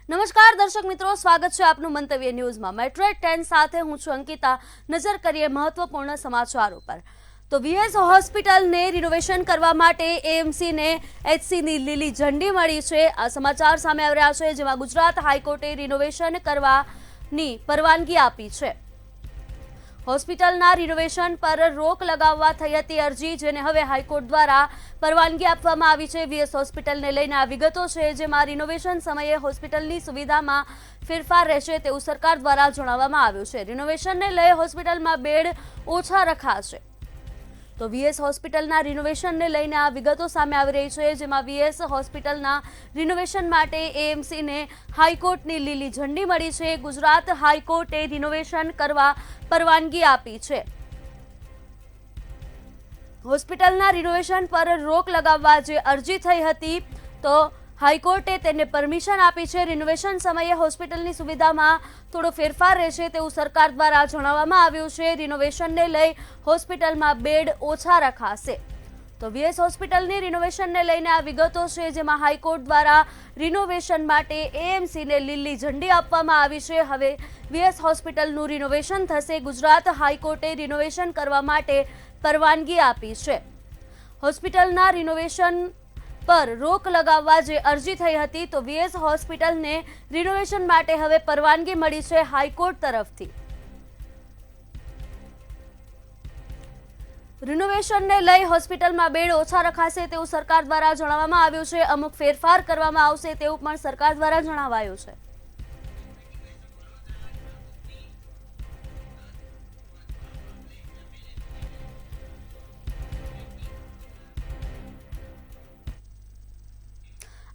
નમસ્કાર દર્શક મિત્રો, સ્વાગત છે આપનું મંતવ્ય ન્યૂઝમાં। મેટ્રો 10 સાથે હું છું અંકિતા। નજર કરીએ મહત્વપૂર્ણ સમાચારો પર। તો વીએસ હોસ્પિટલને રિનોવેશન કરવા માટે એએમસી ને એચસીની લીલી ઝંડી મળી છે। આ સમાચાર સામે આવી રહ્યા છે, જેમાં ગુજરાત હાઈકોર્ટે રિનોવેશન કરવાની પરવાનગી આપી છે। હોસ્પિટલના રિનોવેશન પર રોક લગાવવા થઈ હતી અરજી, જેને હવે હાઈકોર્ટ દ્વારા પરવાનગી આપવામાં આવી છે। વીએસ હોસ્પિટલને લઈને આ વિગતો છે, જેમાં રિનોવેશન સમયે હોસ્પિટલની સુવિધામાં ફેરફાર રહેશે તેવું સરકાર દ્વારા જણાવવામાં આવ્યું છે। રિનોવેશનને લઈ હોસ્પિટલમાં બેડ ઓછા રખાશે। તો વીએસ હોસ્પિટલના રિનોવેશનને લઈને આ વિગતો સામે આવી રહી છે, જેમાં વીએસ હોસ્પિટલના રિનોવેશન માટે એએમસીને હાઈકોર્ટની લીલી ઝંડી મળી છે। ગુજરાત હાઈકોર્ટે રિનોવેશન કરવા પરવાનગી આપી છે। હોસ્પિટલના રિનોવેશન પર રોક લગાવવા જે અરજી થઈ હતી, તો હાઈકોર્ટે તેને પરમિશન આપી છે। રિનોવેશન સમયે હોસ્પિટલની સુવિધામાં થોડો ફેરફાર રહેશે તેવું સરકાર દ્વારા જણાવવામાં આવ્યું છે। રિનોવેશનને લઈ હોસ્પિટલમાં બેડ ઓછા રખાશે। તો વીએસ હોસ્પિટલની રિનોવેશનને લઈને આ વિગતો છે, જેમાં હાઈકોર્ટ દ્વારા રિનોવેશન માટે એએમસીને લીલી ઝંડી આપવામાં આવી છે। હવે વીએસ હોસ્પિટલનું રિનોવેશન થશે। ગુજરાત હાઈકોર્ટે રિનોવેશન કરવા માટે પરવાનગી આપી છે। હોસ્પિટલના રિનોવેશન પર રોક લગાવવા જે અરજી થઈ હતી, તો વીએસ હોસ્પિટલને રિનોવેશન માટે હવે પરવાનગી મળી છે હાઈકોર્ટ તરફથી। રિનોવેશનને લઈ હોસ્પિટલમાં બેડ ઓછા રખાશે તેવું સરકાર દ્વારા જણાવવામાં આવ્યું છે। અમુક ફેરફાર કરવામાં આવશે તેવું પણ સરકાર દ્વારા જણાવાયું છે।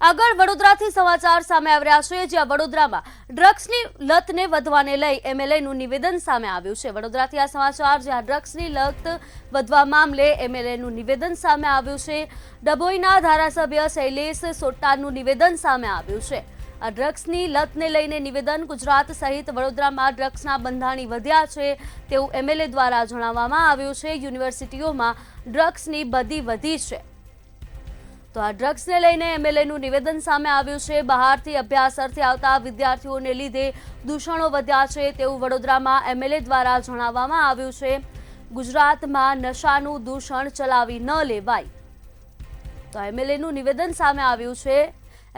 આગળ વડોદરાથી સમાચાર સામે આવી રહ્યા છે, જ્યાં વડોદરામાં ડ્રગ્સની લતને વધવાને લઈ એમએલએનું નિવેદન સામે આવ્યું છે। વડોદરાથી આ સમાચાર, જ્યાં ડ્રગ્સની લત વધવા મામલે એમએલએનું નિવેદન સામે આવ્યું છે। ડભોઈના ધારાસભ્ય શૈલેષ સોટ્ટાનું નિવેદન સામે આવ્યું છે। આ ડ્રગ્સની લતને લઈને નિવેદન, ગુજરાત સહિત વડોદરામાં ડ્રગ્સના બંધાણી વધ્યા છે તેવું એમએલએ દ્વારા જણાવવામાં આવ્યું છે। યુનિવર્સિટીઓમાં ડ્રગ્સની બદી વધી છે। તો આ ડ્રગ્સને લઈને એમએલએનું નિવેદન સામે આવ્યું છે। બહારથી અભ્યાસ અર્થે આવતા વિદ્યાર્થીઓને લીધે દૂષણો વધ્યા છે તેવું વડોદરામાં એમએલએ દ્વારા જણાવવામાં આવ્યું છે। ગુજરાતમાં નશાનું દૂષણ ચલાવી ન લેવાય, તો એમએલએનું નિવેદન સામે આવ્યું છે।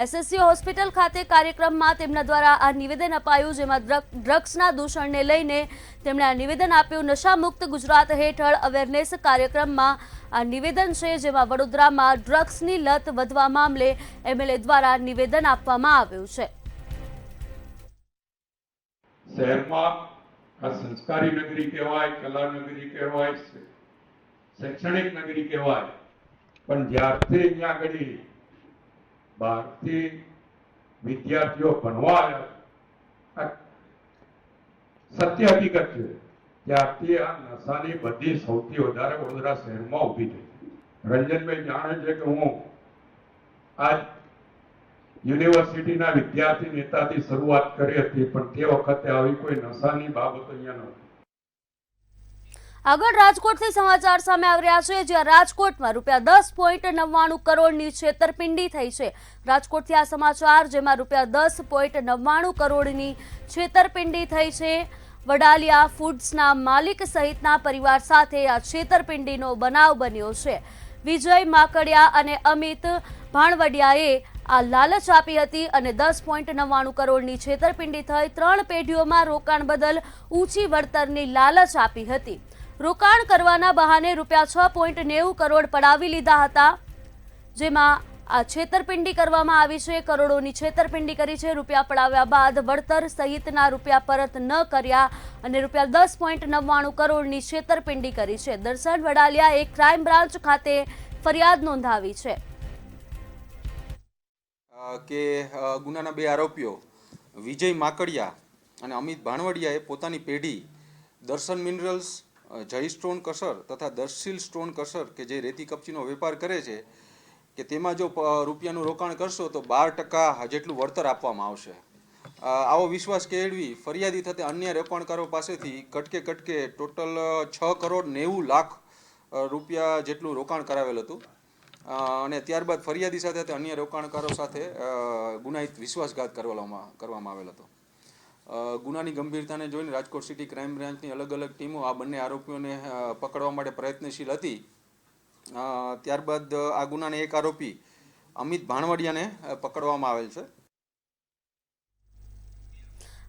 એસએસસી હોસ્પિટલ ખાતે કાર્યક્રમમાં તેમના દ્વારા આ નિવેદન અપાયું, જેમાં ડ્રગ્સના દૂષણને લઈને તેમણે આ નિવેદન આપ્યું। નશામુક્ત ગુજરાત હેઠળ અવેરનેસ કાર્યક્રમમાં આ નિવેદન છે, જેમાં વડોદરામાં ડ્રગ્સની લત વધવા મામલે એમએલએ દ્વારા નિવેદન આપવામાં આવ્યું છે। શહેરમાં આ સંસ્કારી નગરી કહેવાય, કલા નગરી કહેવાય, શૈક્ષણિક નગરી કહેવાય, પણ જ્યારથી અહીંયા આગળ બહારથી વિદ્યાર્થીઓ ભણવા આવ્યા, સત્ય હકીકત છે, ત્યારથી આ નશાની બધી સૌથી વધારે વડોદરા શહેરમાં ઊભી થઈ। રંજનભાઈ જાણે છે કે હું આજ યુનિવર્સિટીના વિદ્યાર્થી નેતાથી શરૂઆત કરી હતી, પણ તે વખતે આવી કોઈ નશાની બાબત અહીંયા નહોતી। આગળ રાજકોટથી સમાચાર સામે આવી રહ્યા છે, જ્યાં રાજકોટમાં ₹10.99 કરોડની છેતરપિંડી થઈ છે। રાજકોટથી આ સમાચાર, જેમાં ₹10.99 કરોડની છેતરપિંડી થઈ છે। વડાલિયા ફૂડ્સના માલિક સહિતના પરિવાર સાથે આ છેતરપિંડીનો બનાવ બન્યો છે। વિજય માકડિયા અને અમિત ભાણવડિયાએ આ લાલચ આપી હતી અને 10.99 કરોડની છેતરપિંડી થઈ। 3 પેઢીઓમાં રોકાણ બદલ ઊંચી વળતરની લાલચ આપી હતી। રોકાણ કરવાના બહાને ₹6.90 કરોડ પડાવી લીધા હતા, જેમાં આ છેતરપિંડી કરવામાં આવી છે। કરોડોની છેતરપિંડી કરી છે। રૂપિયા પડાવ્યા બાદ વળતર સહિતના રૂપિયા પરત ન કર્યા અને ₹10.99 કરોડની છેતરપિંડી કરી છે। દર્શન વડાલિયાએ ક્રાઇમ બ્રાન્ચ ખાતે ફરિયાદ નોંધાવી છે કે ગુનાના 2 આરોપીઓ વિજય માકડિયા અને અમિત ભાણવડિયાએ પોતાની પેઢી દર્શન મિનરલ્સ, જય સ્ટોન કસર તથા દર્શીલ સ્ટોન કસર કે જે રેતી કપચીનો વેપાર કરે છે, કે તેમાં જો રૂપિયાનું રોકાણ કરશો તો 12% જેટલું વળતર આપવામાં આવશે। આવો વિશ્વાસ કેળવી ફરિયાદી થતે અન્ય રોકાણકારો પાસેથી કટકે ટોટલ ₹6.90 કરોડ રૂપિયા જેટલું રોકાણ કરાવેલ હતું અને ત્યારબાદ ફરિયાદી સાથે અન્ય રોકાણકારો સાથે ગુનાહિત વિશ્વાસઘાત કરવામાં આવેલ હતો. ગુનાની ગંભીરતાને જોઈને રાજકોટ સિટી ક્રાઇમ બ્રાન્ચની અલગ અલગ ટીમો આ બંને આરોપીઓને પકડવા માટે પ્રયત્નશીલ હતી. ત્યારબાદ આ ગુનાના એક આરોપી અમિત ભાણવડિયાને પકડવામાં આવેલ છે.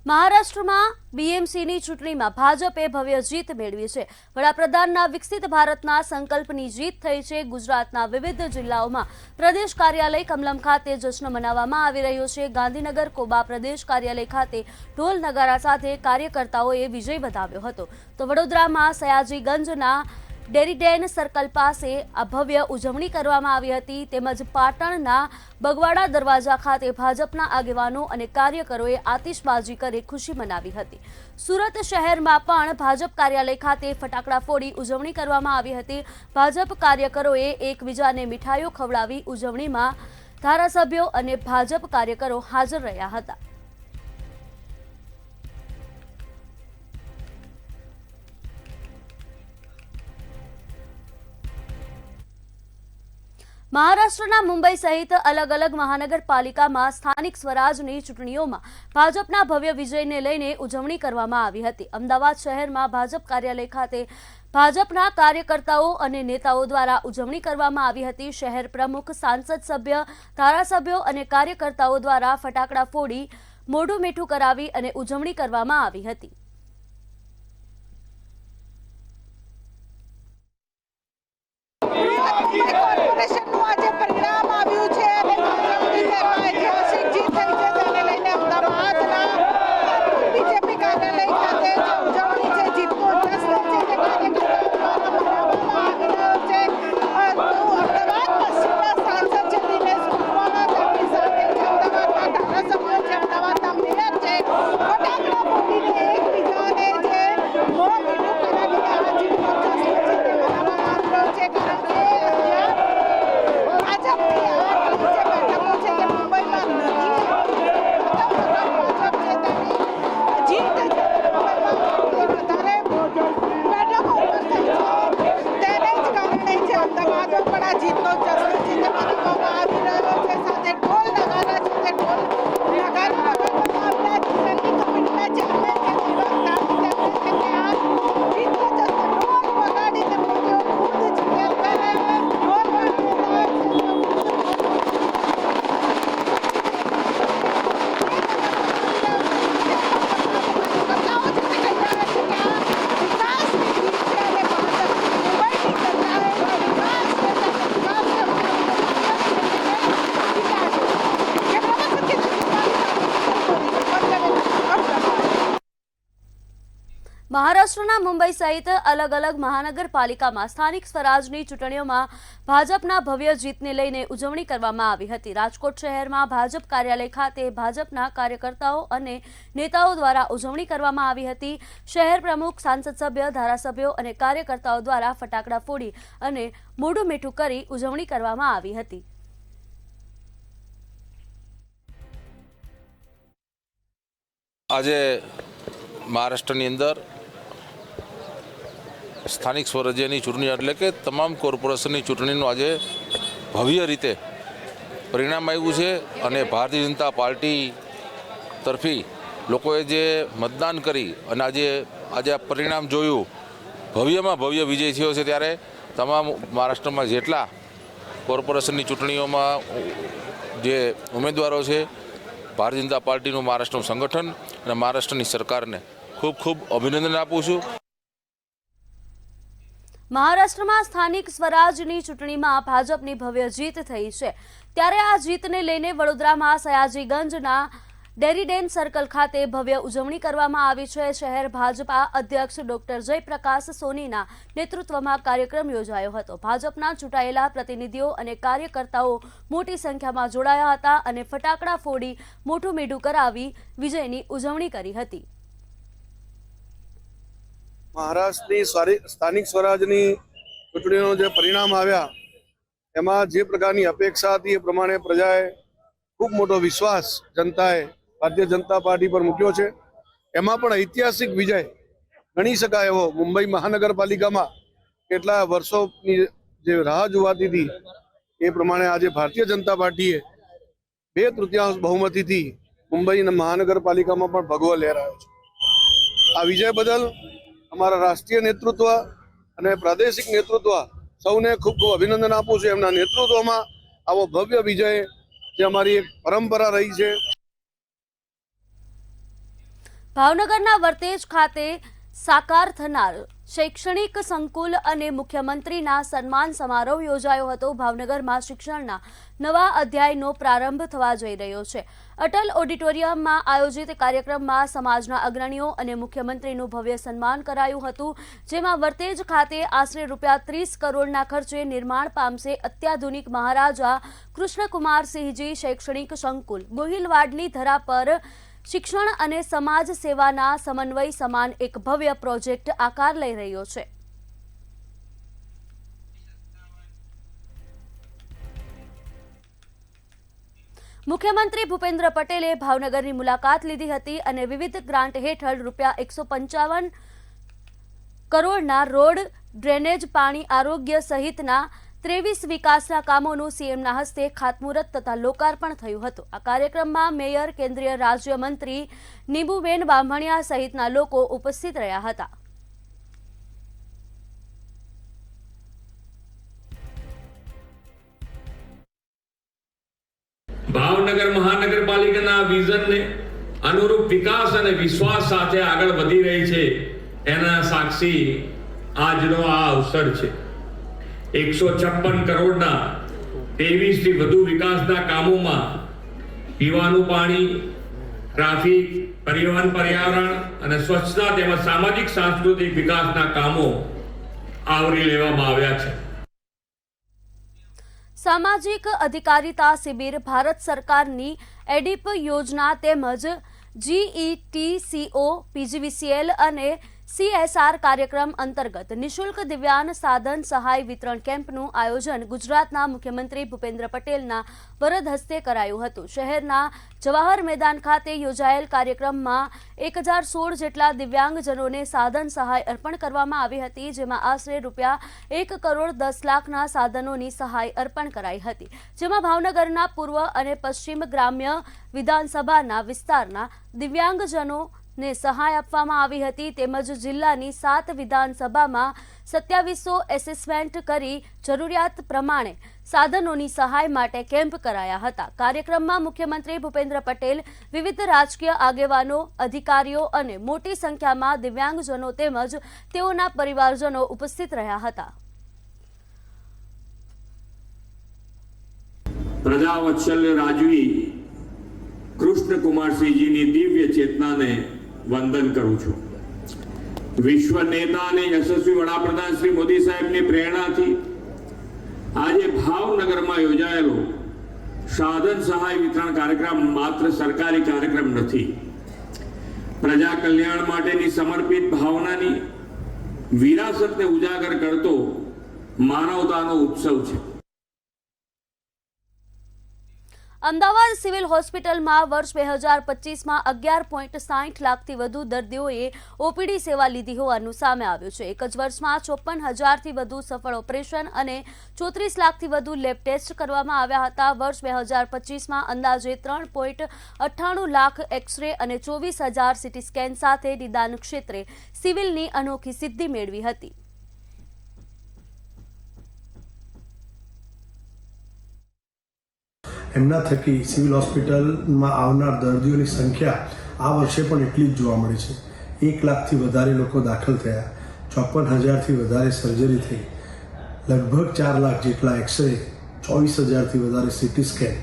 મહારાષ્ટ્રમાં બીએમસીની ચૂંટણીમાં ભાજપે ભવ્ય જીત મેળવી છે. વડાપ્રધાનના વિકસિત ભારતના સંકલ્પની જીત થઈ છે. ગુજરાતના વિવિધ જિલ્લાઓમાં પ્રદેશ કાર્યાલય કમલમ ખાતે જશ્ન મનાવવામાં આવી રહ્યો છે. ગાંધીનગર કોબા પ્રદેશ કાર્યાલય ખાતે ઢોલ નગારા સાથે કાર્યકર્તાઓએ વિજય વધાવ્યો હતો. તો વડોદરામાં સયાજીગંજના ડેરીડેન સર્કલ પાસે આ ભવ્ય ઉજવણી કરવામાં આવી હતી. તેમજ પાટણના બગવાડા દરવાજા ખાતે ભાજપના આગેવાનો અને કાર્યકરોએ આતિશબાજી કરી ખુશી મનાવી હતી. સુરત શહેરમાં પણ ભાજપ કાર્યાલય ખાતે ફટાકડા ફોડી ઉજવણી કરવામાં આવી હતી. ભાજપ કાર્યકરોએ એકબીજાને મીઠાઈઓ ખવડાવી ઉજવણીમાં ધારાસભ્યો અને ભાજપ કાર્યકરો હાજર રહ્યા હતા. મહારાષ્ટ્રના મુંબઈ સહિત અલગ અલગ મહાનગરપાલિકામાં સ્થાનિક સ્વરાજની ચૂંટણીઓમાં ભાજપના ભવ્ય વિજયને લઈને ઉજવણી કરવામાં આવી હતી. અમદાવાદ શહેરમાં ભાજપ કાર્યાલય ખાતે ભાજપના કાર્યકર્તાઓ અને નેતાઓ દ્વારા ઉજવણી કરવામાં આવી હતી. શહેર પ્રમુખ, સાંસદ સભ્ય, ધારાસભ્યો અને કાર્યકર્તાઓ દ્વારા ફટાકડા ફોડી મોઢું મીઠું કરાવી અને ઉજવણી કરવામાં આવી હતી. કોર્પોરેશનનું આજે પરિણામ આવ્યું છે અને ભાજપની તેમાં ઐતિહાસિક જીત થઈ છે. તેને લઈને અમદાવાદના બીજેપી કાર્યાલય ખાતે જે ઉજવણી છે, જીતનો જશ્ન છે, તે કાર્યકર્તાઓ દ્વારા મનાવવામાં આવી રહ્યો છે. અમદાવાદ પશ્ચિમના સાંસદ છે દિનેશ મકવાણા, તેમની સાથે જે અમદાવાદના ધારાસભ્યો છે, અમદાવાદના મેયર છે, ફટાકડા ફોડીને એકબીજાને જે મોં મીઠું કરાવીને આ જીતનો જશ્ન છે તે મનાવવામાં આવી રહ્યો છે. કારણ કે ભાજપની જે બેઠકો છે તે મુંબઈમાં નથી. ભાજપ છે તેની જીત મુંબઈમાં વધારે બેઠકો ઉપર થઈ છે. તેને જ કારણે જે અમદાવાદમાં પણ આ જીતનો જશ્ન છે તે મનાવવામાં આવી રહ્યો છે. સાથે ઢોલ નગારા છે તે ઢોલ નગારા વગાડવામાં આવ્યા છે. દિલ્હી કમિટીના ચેરમેન છે દીપક દાણી તેમણે છે કે આ જીતનો જશ્ન ઢોલ વગાડીને તેઓ ખુદ છે અત્યારે ઢોલ વગાડી રહ્યા છે. મહારાષ્ટ્રના મુંબઈ સહિત અલગ અલગ મહાનગરપાલિકામાં સ્થાનિક સ્વરાજની ચૂંટણીઓમાં ભાજપના ભવ્ય જીતને લઈને ઉજવણી કરવામાં આવી હતી. રાજકોટ શહેરમાં ભાજપ કાર્યાલય ખાતે ભાજપના કાર્યકર્તાઓ અને નેતાઓ દ્વારા ઉજવણી કરવામાં આવી હતી. શહેર પ્રમુખ, સાંસદ સભ્ય, ધારાસભ્યો અને કાર્યકર્તાઓ દ્વારા ફટાકડા ફોડી અને મોઢું મીઠું કરી ઉજવણી કરવામાં આવી હતી. આજે મહારાષ્ટ્રની અંદર સ્થાનિક સ્વરાજ્યની ચૂંટણી એટલે કે તમામ કોર્પોરેશનની ચૂંટણીનું આજે ભવ્ય રીતે પરિણામ આવ્યું છે અને ભારતીય જનતા પાર્ટી તરફી લોકોએ જે મતદાન કરી અને આજે આ પરિણામ જોયું, ભવ્યમાં ભવ્ય વિજય થયો છે. ત્યારે તમામ મહારાષ્ટ્રમાં જેટલા કોર્પોરેશનની ચૂંટણીઓમાં જે ઉમેદવારો છે, ભારતીય જનતા પાર્ટીનું મહારાષ્ટ્રનું સંગઠન અને મહારાષ્ટ્રની સરકારને ખૂબ ખૂબ અભિનંદન આપું છું. મહારાષ્ટ્રમાં સ્થાનિક સ્વરાજની ચૂંટણીમાં ભાજપની ભવ્ય જીત થઈ છે. ત્યારે આ જીતને લઈને વડોદરામાં સયાજીગંજના ડેરીડેન સર્કલ ખાતે ભવ્ય ઉજવણી કરવામાં આવી છે. શહેર ભાજપા અધ્યક્ષ ડોક્ટર જયપ્રકાશ સોનીના નેતૃત્વમાં કાર્યક્રમ યોજાયો હતો. ભાજપના ચૂંટાયેલા પ્રતિનિધિઓ અને કાર્યકર્તાઓ મોટી સંખ્યામાં જોડાયા હતા અને ફટાકડા ફોડી મોઢું મીઠું કરાવી વિજયની ઉજવણી કરી હતી. મહારાષ્ટ્રની સ્થાનિક સ્વરાજની ચૂંટણીનું જે પરિણામ આવ્યા એમાં જે પ્રકારની અપેક્ષા હતી એ પ્રમાણે પ્રજાએ ખૂબ મોટો વિશ્વાસ જનતાએ ભારતીય જનતા પાર્ટી પર મૂક્યો છે. એમાં પણ ઐતિહાસિક વિજય ગણી શકાય એવો મુંબઈ મહાનગરપાલિકામાં કેટલા વર્ષોની જે રાહ જોવાતી હતી એ પ્રમાણે આજે ભારતીય જનતા પાર્ટીએ 2/3 બહુમતીથી મુંબઈ મહાનગરપાલિકામાં પણ ભગવો લહેરાયો છે. આ વિજય બદલ અમારા રાષ્ટ્રીય નેતૃત્વ અને પ્રાદેશિક નેતૃત્વ સૌને ખૂબ ખૂબ અભિનંદન આપું છું. એમના નેતૃત્વમાં આવો ભવ્ય વિજય જે અમારી એક પરંપરા રહી છે. ભાવનગરના વર્તેજ ખાતે સાકાર થનાર શૈક્ષણિક સંકુલ અને મુખ્યમંત્રીના સન્માન સમારોહ યોજાયો હતો. ભાવનગરમાં શિક્ષણના નવા અધ્યાયનો પ્રારંભ થવા જઈ રહ્યો છે. અટલ ઓડિટોરિયમમાં આયોજિત કાર્યક્રમમાં સમાજના અગ્રણીઓ અને મુખ્યમંત્રીનું ભવ્ય સન્માન કરાયું હતું, જેમાં વર્તેજ ખાતે આશરે ₹30 કરોડના ખર્ચે નિર્માણ પામશે અત્યાધુનિક મહારાજા કૃષ્ણકુમારસિંહજી શૈક્ષણિક સંકુલ ગોહિલવાડની ધરા પર શિક્ષણ અને સમાજ સેવાના સમન્વય સમાન એક ભવ્ય પ્રોજેક્ટ આકાર લઈ રહ્યો છે. મુખ્યમંત્રી ભૂપેન્દ્ર પટેલે ભાવનગરની મુલાકાત લીધી હતી અને વિવિધ ગ્રાન્ટ હેઠળ ₹155 કરોડના રોડ, ડ્રેનેજ, પાણી, આરોગ્ય સહિતના 23 વિકાસના કામોનું સીએમના હસ્તે ખાતમુહૂર્ત તથા લોકાર્પણ થયું હતું. આ કાર્યક્રમમાં મેયર, કેન્દ્રીય રાજ્યમંત્રી નીબુબેન બામણિયા સહિતના લોકો ઉપસ્થિત રહ્યા હતા. ભાવનગર મહાનગરપાલિકાના વિઝનને અનુરૂપ વિકાસ અને વિશ્વાસ સાથે આગળ વધી રહી છે એના સાક્ષી આજનો આ અવસર છે. 156 કરોડના 23 થી વધુ વિકાસના કામોમાં પીવાનું પાણી, ટ્રાફિક, પરિવહન, પર્યાવરણ અને સ્વચ્છતા તેમજ સામાજિક સાંસ્કૃતિક વિકાસના કામો આવરી લેવામાં આવ્યા છે. સામાજિક અધિકારીતા શિબિર ભારત સરકારની એડીપ યોજના તેમજ GETCO, PGVCL અને CSR કાર્યક્રમ અંતર્ગત નિઃશુલ્ક દિવ્યાંગ સાધન સહાય વિતરણ કેમ્પનું આયોજન ગુજરાતના મુખ્યમંત્રી ભૂપેન્દ્ર પટેલના વરદ હસ્તે કરાયું હતું. શહેરના જવાહર મેદાન ખાતે યોજાયેલ કાર્યક્રમમાં 1016 જેટલા દિવ્યાંગજનોને સાધન સહાય અર્પણ કરવામાં આવી હતી, જેમાં આશરે ₹1 કરોડ 10 લાખના સાધનોની સહાય અર્પણ કરાઈ હતી, જેમાં ભાવનગરના પૂર્વ અને પશ્ચિમ ગ્રામ્ય વિધાનસભાના વિસ્તારના દિવ્યાંગજનો ને સહાય આપવામાં આવી હતી, તેમજ જિલ્લાની 7 વિધાનસભામાં 2700 એસેસમેન્ટ કરી જરૂરિયાત પ્રમાણે સાધનોની સહાય માટે કેમ્પ કરાયા હતા. કાર્યક્રમમાં મુખ્યમંત્રી ભૂપેન્દ્ર પટેલ, વિવિધ રાજકીય આગેવાનો, અધિકારીઓ અને મોટી સંખ્યામાં દિવ્યાંગજનો તેમજ તેઓના પરિવારજનો ઉપસ્થિત રહ્યા હતા. પ્રજાવત્સલ્ય રાજવી કૃષ્ણકુમારસિંહજીની દિવ્ય ચેતનાને વંદન કરું છું. વિશ્વ નેતા અને યશસ્વી વડાપ્રધાન શ્રી મોદી સાહેબની પ્રેરણાથી આજે ભાવનગરમાં યોજાયેલો સાધન સહાય વિતરણ કાર્યક્રમ માત્ર સરકારી કાર્યક્રમ નથી, પ્રજા કલ્યાણ માટેની સમર્પિત ભાવનાની વિરાસતને ઉજાગર કરતો માનવતાનો ઉત્સવ છે. અમદાવાદ સિવિલ હોસ્પિટલમાં વર્ષ 2025માં 11.60 લાખથી વધુ દર્દીઓએ ઓપીડી સેવા લીધી હોવાનું સામે આવ્યું છે. એક જ વર્ષમાં 54,000થી વધુ સફળ ઓપરેશન અને 34 લાખથી વધુ લેબ ટેસ્ટ કરવામાં આવ્યા હતા. વર્ષ 2025માં અંદાજે 3.98 લાખ એક્સરે અને 24,000 સીટી સ્કેન સાથે નિદાન ક્ષેત્રે સિવિલની અનોખી સિદ્ધિ મેળવી હતી. એમના થકી સિવિલ હોસ્પિટલમાં આવનાર દર્દીઓની સંખ્યા આ વર્ષે પણ એટલી જ જોવા મળી છે. 1 લાખથી વધારે લોકો દાખલ થયા, 54,000થી વધારે સર્જરી થઈ, લગભગ 4 લાખ જેટલા એક્સરે, 24,000થી વધારે સીટી સ્કેન,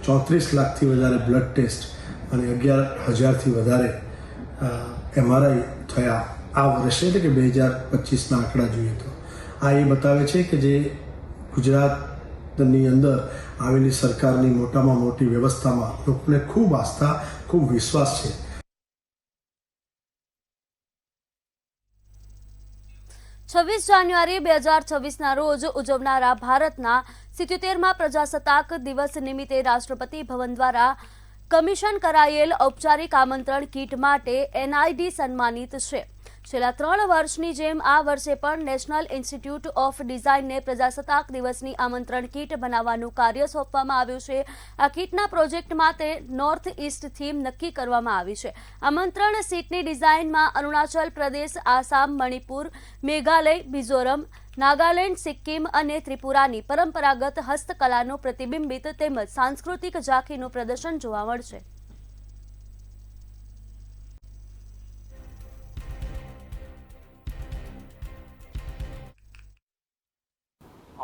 34 લાખથી વધારે બ્લડ ટેસ્ટ અને 11,000થી વધારે MRI થયા આ વર્ષે, એટલે કે 2025ના આંકડા જોઈએ તો આ એ બતાવે છે કે જે ગુજરાતની અંદર આવેલી સરકારની મોટામાં મોટી વ્યવસ્થામાં લોકોને ખૂબ આસ્થા, ખૂબ વિશ્વાસ છે. જાન્યુઆરી 2026ના રોજ ઉજવનારા ભારતના 77મા પ્રજાસત્તાક દિવસ નિમિત્તે રાષ્ટ્રપતિ ભવન દ્વારા કમિશન કરાયેલ ઔપચારિક આમંત્રણ કીટ માટે NID સન્માનિત છે. છેલ્લા 3 વર્ષની જેમ આ વર્ષે પણ નેશનલ ઇન્સ્ટિટ્યૂટ ઓફ ડિઝાઇનને પ્રજાસત્તાક દિવસની આમંત્રણ કીટ બનાવવાનું કાર્ય સોંપવામાં આવ્યું છે. આ કીટના પ્રોજેક્ટ માટે નોર્થ ઇસ્ટ થીમ નક્કી કરવામાં આવી છે. આમંત્રણ સીટની ડિઝાઇનમાં અરુણાચલ પ્રદેશ, આસામ, મણિપુર, મેઘાલય, મિઝોરમ, નાગાલેન્ડ, સિક્કિમ અને ત્રિપુરાની પરંપરાગત હસ્તકલાનું પ્રતિબિંબિત તેમજ સાંસ્કૃતિક ઝાંખીનું પ્રદર્શન જોવા મળશે.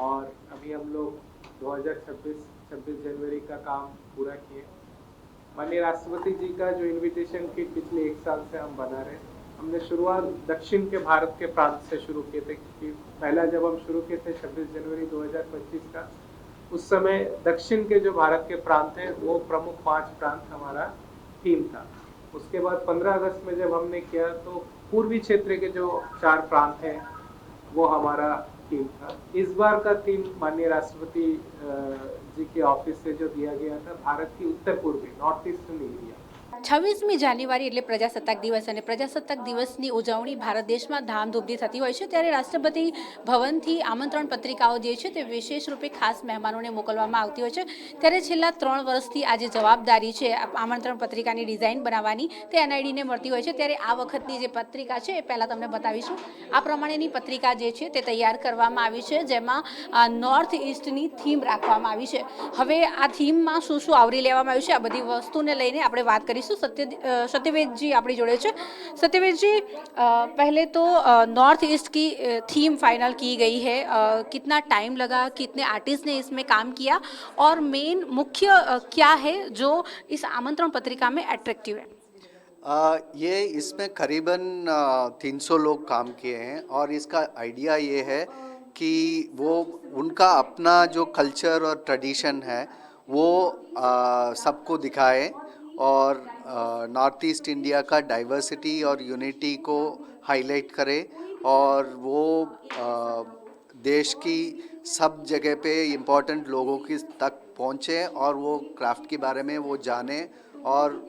और अभी हम लोग 26 जनवरी का काम पूरा किए. माननीय राष्ट्रपति जी का जो इनविटेशन किट पिछले 1 साल से हम बना रहे हैं. हमने शुरुआत दक्षिण के भारत के प्रांत से शुरू किए थे, क्योंकि पहला जब हम शुरू किए थे 26 जनवरी 2025 का, उस समय दक्षिण के जो भारत के प्रांत हैं वो प्रमुख 5 प्रांत हमारा थीम था. उसके बाद 15 अगस्त में जब हमने किया तो पूर्वी क्षेत्र के जो 4 प्रांत हैं वो हमारा थीम था. इस बार का थीम माननीय राष्ट्रपति जी के ऑफिस से जो दिया गया था, भारत की उत्तर पूर्वी नॉर्थ ईस्टर्न एरिया. 26મી જાન્યુઆરી એટલે પ્રજાસત્તાક દિવસ અને પ્રજાસત્તાક દિવસની ઉજવણી ભારત દેશમાં ધામધૂમથી થતી હોય છે. ત્યારે રાષ્ટ્રપતિ ભવનથી આમંત્રણ પત્રિકાઓ જે છે તે વિશેષ રૂપે ખાસ મહેમાનોને મોકલવામાં આવતી હોય છે. ત્યારે છેલ્લા 3 વર્ષથી આ જે જવાબદારી છે આમંત્રણ પત્રિકાની ડિઝાઇન બનાવવાની તે એનઆઈડીને મળતી હોય છે. ત્યારે આ વખતની જે પત્રિકા છે એ પહેલાં તમને બતાવીશું. આ પ્રમાણેની પત્રિકા જે છે તે તૈયાર કરવામાં આવી છે, જેમાં નોર્થ ઇસ્ટની થીમ રાખવામાં આવી છે. હવે આ થીમમાં શું શું આવરી લેવામાં આવ્યું છે આ બધી વસ્તુને લઈને આપણે વાત કરીશું. सत्यवेद जी अपनी जोड़े छे. सत्यवेद जी, पहले तो नॉर्थ ईस्ट की थीम फाइनल की गई है, कितना टाइम लगा, कितने आर्टिस्ट ने इसमें काम किया और मेन मुख्य क्या है जो इस आमंत्रण पत्रिका में अट्रैक्टिव है? ये इसमें करीबन 300 लोग काम किए हैं और इसका आइडिया ये है कि वो उनका अपना जो कल्चर और ट्रेडिशन है वो सबको दिखाए और नॉर्थ ईस्ट इंडिया का डाइवर्सिटी और यूनिटी को हाईलाइट करे और वो देश की सब जगह पे इम्पोर्टेंट लोगों की तक पहुँचे और वो क्राफ्ट के बारे में वो जाने और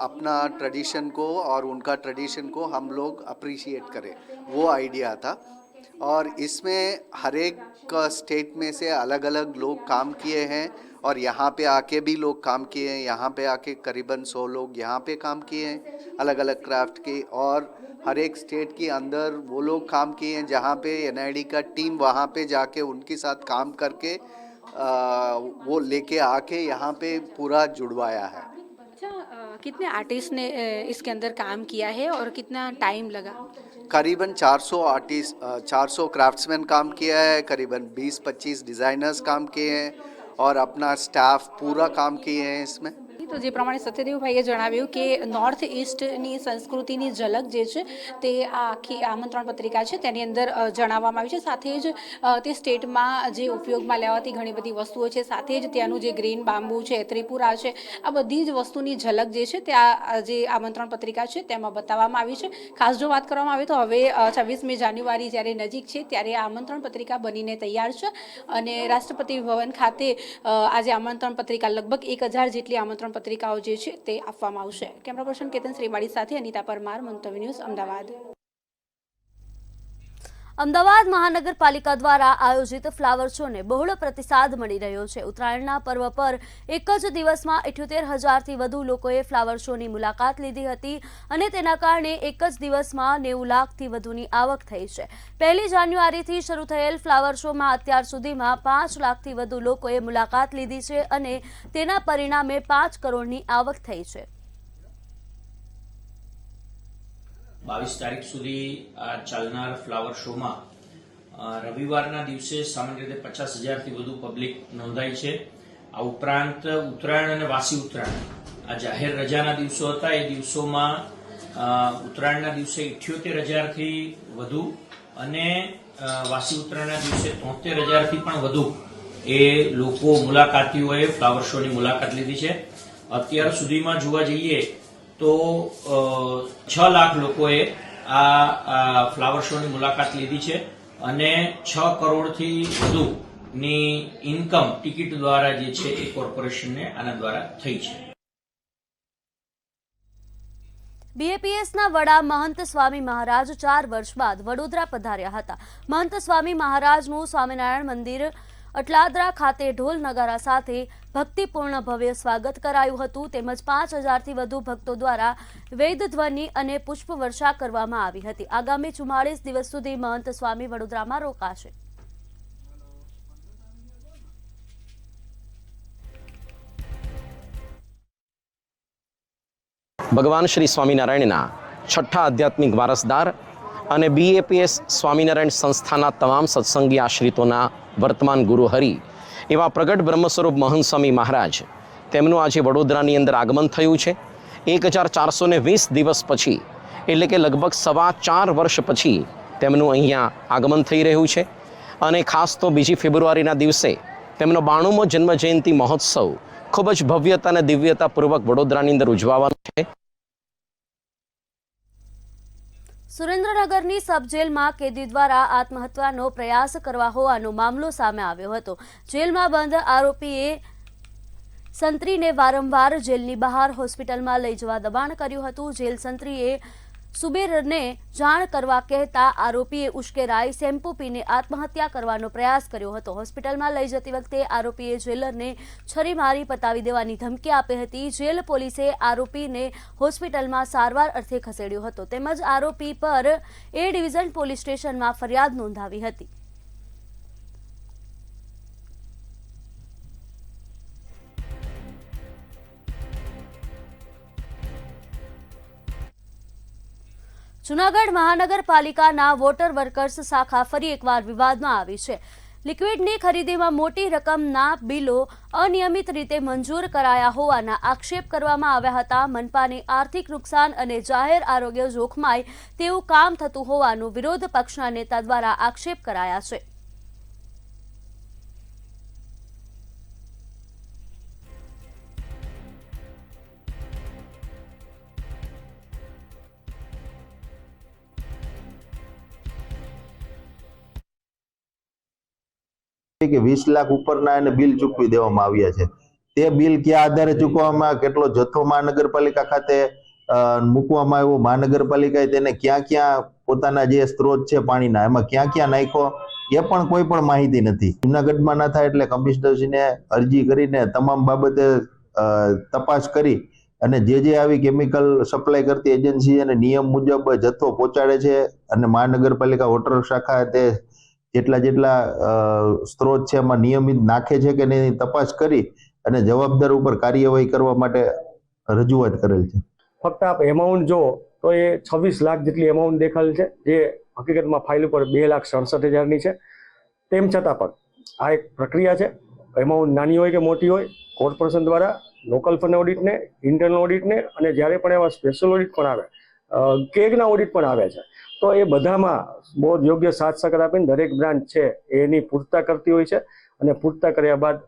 अपना ट्रेडिशन को और उनका ट्रेडिशन को हम लोग अप्रिशिएट करें. वो आइडिया था और इसमें हर एक स्टेट में से अलग अलग लोग काम किए हैं और यहाँ पे आके भी लोग काम किए हैं. यहाँ पे आके करीबन 100 लोग यहाँ पे काम किए हैं अलग अलग क्राफ्ट के, और हर एक स्टेट के अंदर वो लोग काम किए हैं जहाँ पे एनआईडी का टीम वहाँ पे जाके उनके साथ काम करके वो लेके आके यहाँ पे पूरा जुड़वाया है. अच्छा, कितने आर्टिस्ट ने इसके अंदर काम किया है और कितना टाइम लगा? करीबन 400 आर्टिस्ट 400 क्राफ्ट्समैन काम किया है, करीबन 20-25 डिज़ाइनर्स काम किए हैं और अपना स्टाफ पूरा काम किए हैं इसमें. તો જે પ્રમાણે સત્યદેવભાઈએ જણાવ્યું કે નોર્થ ઇસ્ટની સંસ્કૃતિની ઝલક જે છે તે આ આખી આમંત્રણ પત્રિકા છે તેની અંદર જણાવવામાં આવી છે. સાથે જ તે સ્ટેટમાં જે ઉપયોગમાં લેવાતી ઘણી બધી વસ્તુઓ છે, સાથે જ ત્યાંનું જે ગ્રીન બાંબુ છે, ત્રિપુરા છે, આ બધી જ વસ્તુની ઝલક જે છે તે આ જે આમંત્રણ પત્રિકા છે તેમાં બતાવવામાં આવી છે. ખાસ જો વાત કરવામાં આવે તો હવે 26મી જાન્યુઆરી જ્યારે નજીક છે ત્યારે આ આમંત્રણ પત્રિકા બનીને તૈયાર છે અને રાષ્ટ્રપતિ ભવન ખાતે આજે આમંત્રણ પત્રિકા લગભગ 1000 જેટલી આમંત્રણ પત્રિકાઓ જે છે તે આપવામાં આવશે. કેમેરા પર્સન કેતન શ્રીમાળી સાથે અનિતા પરમાર, મંતવ્ય ન્યૂઝ, અમદાવાદ. અમદાવાદ મહાનગરપાલિકા દ્વારા આયોજિત ફ્લાવર શોને બહોળો પ્રતિસાદ મળી રહ્યો છે. ઉત્તરાયણના પર્વ પર એક જ દિવસમાં 78,000થી વધુ લોકોએ ફ્લાવર શોની મુલાકાત લીધી હતી અને તેના કારણે એક જ દિવસમાં 90 લાખથી વધુની આવક થઈ છે. 1 જાન્યુઆરીથી શરૂ થયેલ ફ્લાવર શોમાં અત્યાર સુધીમાં 5 લાખથી વધુ લોકોએ મુલાકાત લીધી છે અને તેના પરિણામે 5 કરોડની આવક થઈ છે. 22 તારીખ સુધી આ ચાલનાર ફ્લાવર શોમાં રવિવારના દિવસે સામાન્ય રીતે 50,000થી વધુ પબ્લિક નોંધાઈ છે. આ ઉપરાંત ઉત્તરાયણ અને વાસી ઉત્તરાયણ આ જાહેર રજાના દિવસો હતા, એ દિવસોમાં ઉત્તરાયણના દિવસે 78,000થી વધુ અને વાસી ઉત્તરાયણના દિવસે 73,000થી પણ વધુ એ લોકો મુલાકાતીઓએ ફ્લાવર શોની મુલાકાત લીધી છે. અત્યાર સુધીમાં જોવા જઈએ તો 6 લાખ લોકોએ આ ફ્લાવર શોની મુલાકાત લીધી છે અને 6 કરોડથી વધુની ઇન્કમ ટિકિટ દ્વારા જે છે એ કોર્પોરેશનને આના દ્વારા થઈ છે. બીએપીએસના વડા મહંત સ્વામી મહારાજ 4 વર્ષ બાદ વડોદરા પધાર્યા હતા. મહંત સ્વામી મહારાજનું સ્વામિનારાયણ મંદિર અટલાદરા ખાતે ઢોલ નગારા સાથે ભક્તિપૂર્ણ ભવ્ય સ્વાગત કરાયું હતું. તેમજ 5000થી વધુ ભક્તો દ્વારા વેદ ધ્વનિ અને પુષ્પવર્ષા કરવામાં આવી હતી. આગામી 44 દિવસ સુધી મહંત સ્વામી વડોદરામાં રોકાશે. ભગવાન શ્રી સ્વામિનારાયણના છઠ્ઠા આધ્યાત્મિક વારસદાર અને બીએપીએસ સ્વામિનારાયણ સંસ્થાના તમામ સત્સંગી આશ્રિતોના વર્તમાન ગુરુ હરિ એવા પ્રગટ બ્રહ્મ સ્વરૂપ મહંત સ્વામી મહારાજ તેમનું આજે વડોદરાની અંદર આગમન થયું છે. 1420 દિવસ પછી એટલે કે લગભગ 4.25 વર્ષ પછી તેમનું અહીંયા આગમન થઈ રહ્યું છે. અને ખાસ તો 2 ફેબ્રુઆરીના દિવસે તેમનો 92મો જન્મ જયંતિ મહોત્સવ ખૂબ જ ભવ્યતા અને દિવ્યતાપૂર્વક વડોદરાની અંદર ઉજવવાનો છે. સુરેન્દ્રનગરની સબ જેલમાં કેદી દ્વારા આત્મહત્યાનો પ્રયાસ કરવા હોવાનો મામલો સામે આવ્યો હતો. જેલમાં બંધ આરોપીએ સંત્રીને વારંવાર જેલની બહાર હોસ્પિટલમાં લઈ જવા દબાણ કર્યું હતું. જેલ સંત્રીએ સુબેરને જાણ કરવા કહેતા આરોપીએ ઉશ્કેરાઈ શેમ્પુ પીને આત્મહત્યા કરવાનો પ્રયાસ કર્યો હતો. હોસ્પિટલમાં લઈ જતી વખતે આરોપીએ જેલરને છરી મારી પતાવી દેવાની ધમકી આપી હતી. જેલ પોલીસે આરોપીને હોસ્પિટલમાં સારવાર અર્થે ખસેડ્યો હતો. તેમજ આરોપી પર એ ડિવિઝન પોલીસ સ્ટેશનમાં ફરિયાદ નોંધાવી હતી. જૂનાગઢ મહાનગરપાલિકાના વોટર વર્કર્સ શાખા ફરી એકવાર વિવાદમાં આવી છે. લિક્વિડની ખરીદીમાં મોટી રકમના બિલો અનિયમિત રીતે મંજૂર કરાયા હોવાના આક્ષેપ કરવામાં આવ્યા હતા. મનપાને આર્થિક નુકસાન અને જાહેર આરોગ્ય જોખમાય તેવું કામ થતું હોવાનું વિરોધ પક્ષના નેતા દ્વારા આક્ષેપ કરાયા છે. કે 20 લાખ ઉપરના એને બિલ ચૂકવી દેવામાં આવ્યા છે. તે બિલ કયા આધારે ચૂકવવામાં, કેટલો જથ્થો મહાનગરપાલિકા ખાતે મૂકવામાં આવ્યો, મહાનગરપાલિકાએ તેને ક્યાં ક્યાં પોતાના જે સ્ત્રોત છે પાણીના એમાં ક્યાં ક્યાં નાખ્યો એ પણ કોઈ પણ માહિતી નથી. જૂનાગઢમાં ના થાય એટલે કમિશનરશ્રીને અરજી કરીને તમામ બાબતે તપાસ કરી અને જે આવી કેમિકલ સપ્લાય કરતી એજન્સી અને નિયમ મુજબ જથ્થો પહોંચાડે છે અને મહાનગરપાલિકા વોટર શાખા તે જેટલા સ્ત્રોત છે એમાં નિયમિત નાખે છે કે નહીં તપાસ કરી અને જવાબદાર ઉપર કાર્યવાહી કરવા માટે રજૂઆત કરેલ છે. ફક્ત આપ એમાઉન્ટ જો તો એ 26 લાખ જેટલી એમાઉન્ટ દેખાયેલ છે, જે હકીકતમાં ફાઇલ ઉપર 2,67,000ની છે. તેમ છતાં પણ આ એક પ્રક્રિયા છે. એમાઉન્ટ નાની હોય કે મોટી હોય, કોર્પોરેશન દ્વારા લોકલ ફંડ ઓડિટને, ઇન્ટરનલ ઓડિટને અને જ્યારે પણ એવા સ્પેશિયલ ઓડિટ પણ આવે, કેગના ઓડિટ પણ આવે છે, તો એ બધામાં બહુ યોગ્ય સાથ સહકાર આપીને દરેક બ્રાન્ચ છે એની પૂર્તતા કરતી હોય છે. અને પૂર્તતા કર્યા બાદ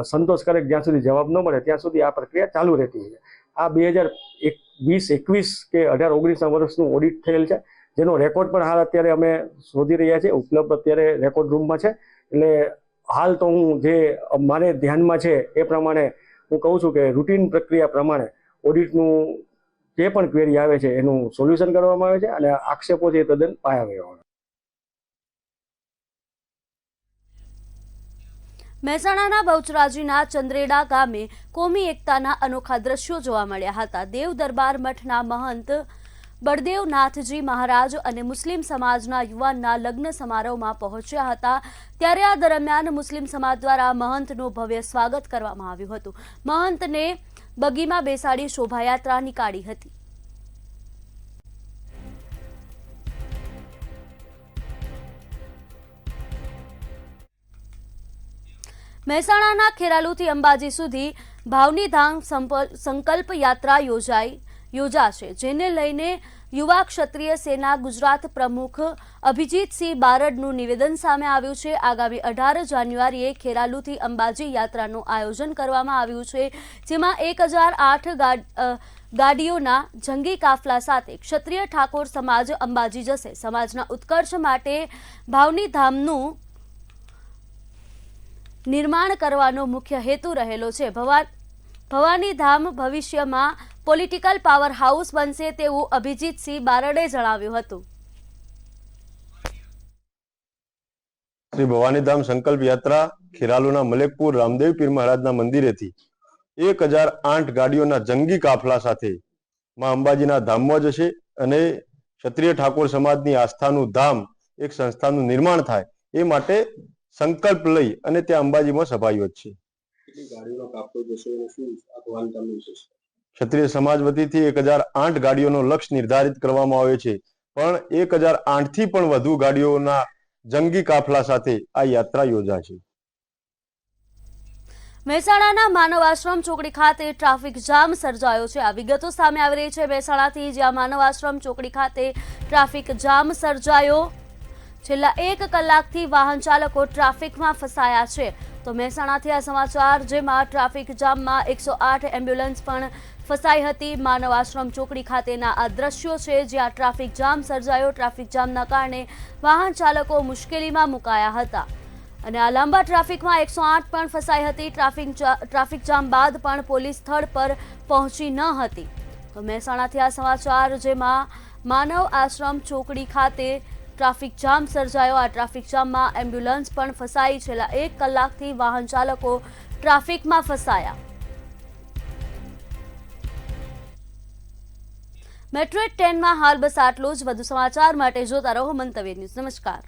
સંતોષકારક જ્યાં સુધી જવાબ ન મળે ત્યાં સુધી આ પ્રક્રિયા ચાલુ રહેતી હોય છે. આ 2020-21 કે 18-19 વર્ષનું ઓડિટ થયેલ છે, જેનો રેકોર્ડ પણ હાલ અત્યારે અમે શોધી રહ્યા છીએ, ઉપલબ્ધ અત્યારે રેકોર્ડ રૂમમાં છે. એટલે હાલ તો હું જે મારે ધ્યાનમાં છે એ પ્રમાણે હું કહું છું કે રૂટીન પ્રક્રિયા પ્રમાણે ઓડિટનું જે પણ ક્વેરી આવે છે એનું સોલ્યુશન કરવામાં આવે છે અને આક્ષેપો છે એ તદ્દન પાયાગત. મહેસાણાના બહુચરાજીના ચંદ્રેડા ગામે કોમી એકતાના અનોખા દ્રશ્યો જોવા મળ્યા હતા. દેવ દરબાર મઠના મહંત બળદેવનાથજી મહારાજ અને મુસ્લિમ સમાજના યુવાનના લગ્ન સમારોહમાં પહોંચ્યા હતા. ત્યારે આ દરમિયાન મુસ્લિમ સમાજ દ્વારા મહંતનું ભવ્ય સ્વાગત કરવામાં આવ્યું હતું. મહંતને બગીમાં બેસાડી શોભાયાત્રા નીકાળી હતી. મહેસાણાના ખેરાલુથી અંબાજી સુધી ભાવની ધામ સંકલ્પ યાત્રા યોજાશે, જેને લઈને યુવા ક્ષત્રિય સેના ગુજરાત પ્રમુખ અભિજીતસિંહ બારડનું નિવેદન સામે આવ્યું છે. આગામી 18 જાન્યુઆરીએ ખેરાલુથી અંબાજી યાત્રાનું આયોજન કરવામાં આવ્યું છે, જેમાં 1008 ગાડીઓના જંગી કાફલા સાથે ક્ષત્રિય ઠાકોર સમાજ અંબાજી જશે. સમાજના ઉત્કર્ષ માટે ભાવની ધામનું નિર્માણ કરવાનો મુખ્ય હેતુ રહેલો છે. ભવાની ધામ ભવિષ્યમાં પોલિટિકલ પાવર હાઉસ બનશે તેવું અભિજીતસિંહ બારડે જણાવ્યું હતું. શ્રી ભવાનીધામ સંકલ્પ યાત્રા ખેરાલુના મલેકપુર રામદેવ પીર મહારાજના મંદિરેથી 1008 ગાડીઓના જંગી કાફલા સાથે માં અંબાજીના ધામમાં જશે અને ક્ષત્રિય ઠાકોર સમાજની આસ્થાનું ધામ એક સંસ્થાનું નિર્માણ થાય એ માટે સંકલ્પ લઈ અને ત્યાં અંબાજીમાં સભા યોજશે. ક્ષત્રિય સમાજ વતીથી 1008 ગાડીઓનો લક્ષ્ય નિર્ધારિત કરવામાં આવ્યો છે, પણ 1008 થી પણ વધુ ગાડીઓના જંગી કાફલા સાથે આ યાત્રા યોજાશે. મહેસાણાના માનવ આશ્રમ ચોકડી ખાતે ટ્રાફિક જામ સર્જાયો છે. આ વિગતો સામે આવી રહી છે મહેસાણાથી, જ્યાં માનવ આશ્રમ ચોકડી ખાતે ટ્રાફિક જામ સર્જાયો. છેલ્લા 1 કલાકથી વાહન ચાલકો ટ્રાફિકમાં ફસાયા છે. તો મહેસાણાથી આ સમાચાર, જેમાં ટ્રાફિક જામમાં 108 એમ્બ્યુલન્સ પણ ફસાઈ હતી. માનવ આશ્રમ ચોકડી ખાતેના આ દ્રશ્યો છે, જ્યાં ટ્રાફિક જામ સર્જાયો. ટ્રાફિક જામના કારણે વાહન ચાલકો મુશ્કેલીમાં મુકાયા હતા અને આ લાંબા ટ્રાફિકમાં 108 પણ ફસાઈ હતી. ટ્રાફિક જામ બાદ પણ પોલીસ સ્થળ પર પહોંચી ન હતી. તો મહેસાણાથી આ સમાચાર, જેમાં માનવ આશ્રમ ચોકડી ખાતે ટ્રાફિક જામ સર્જાયો. આ ટ્રાફિક જામમાં એમ્બ્યુલન્સ પણ ફસાઈ. છેલ્લા 1 કલાકથી વાહન ચાલકો ટ્રાફિકમાં ફસાયા. મેટ્રો 10માં હાલ બસ આટલું જ. વધુ સમાચાર માટે જોતા રહો મંતવ્ય ન્યૂઝ. નમસ્કાર.